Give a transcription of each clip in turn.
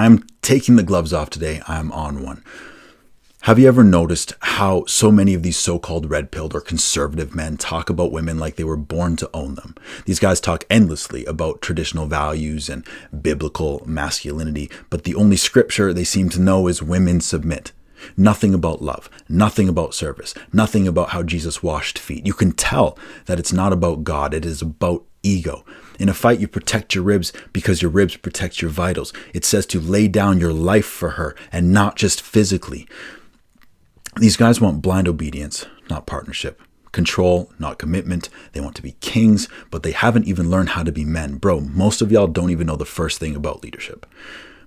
I'm taking the gloves off today. I'm on one. Have you ever noticed how so many of these so-called red-pilled or conservative men talk about women like they were born to own them? These guys talk endlessly about traditional values and biblical masculinity, but the only scripture they seem to know is women submit. Nothing about love, nothing about service, nothing about how Jesus washed feet. You can tell that it's not about God, it is about ego. In a fight, you protect your ribs because your ribs protect your vitals. It says to lay down your life for her and not just physically. These guys want blind obedience, not partnership. Control, not commitment. They want to be kings, but they haven't even learned how to be men. Bro, most of y'all don't even know the first thing about leadership.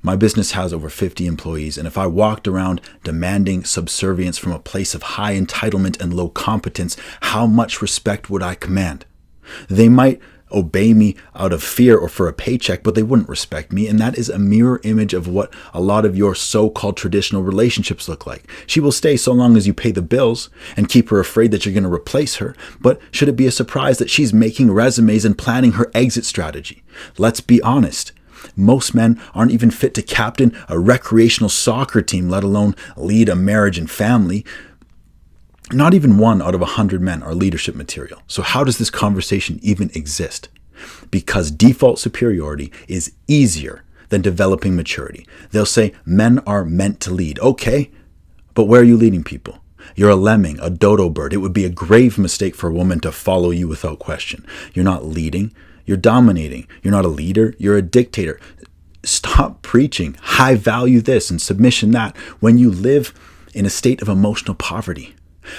My business has over 50 employees, and if I walked around demanding subservience from a place of high entitlement and low competence, how much respect would I command? They might obey me out of fear or for a paycheck, but they wouldn't respect me. And that is a mirror image of what a lot of your so-called traditional relationships look like. She will stay so long as you pay the bills and keep her afraid that you're going to replace her. But should it be a surprise that she's making resumes and planning her exit strategy? Let's be honest. Most men aren't even fit to captain a recreational soccer team, let alone lead a marriage and family. Not even 1 out of 100 men are leadership material. So how does this conversation even exist? Because default superiority is easier than developing maturity. They'll say men are meant to lead. Okay, but where are you leading people? You're a lemming, a dodo bird. It would be a grave mistake for a woman to follow you without question. You're not leading, you're dominating. You're not a leader, you're a dictator. Stop preaching high value this and submission that when you live in a state of emotional poverty.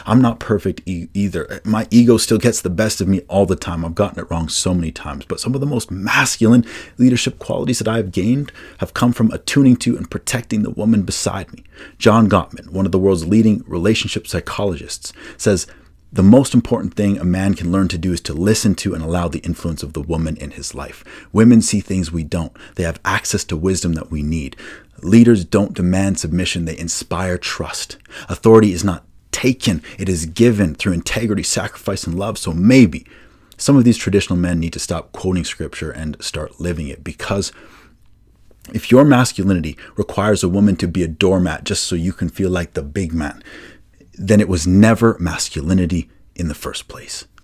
I'm not perfect either. My ego still gets the best of me all the time. I've gotten it wrong so many times. But some of the most masculine leadership qualities that I have gained have come from attuning to and protecting the woman beside me. John Gottman, one of the world's leading relationship psychologists, says, the most important thing a man can learn to do is to listen to and allow the influence of the woman in his life. Women see things we don't. They have access to wisdom that we need. Leaders don't demand submission. They inspire trust. Authority is not taken. It is given through integrity, sacrifice, and love. So maybe some of these traditional men need to stop quoting scripture and start living it. Because if your masculinity requires a woman to be a doormat just so you can feel like the big man, then it was never masculinity in the first place.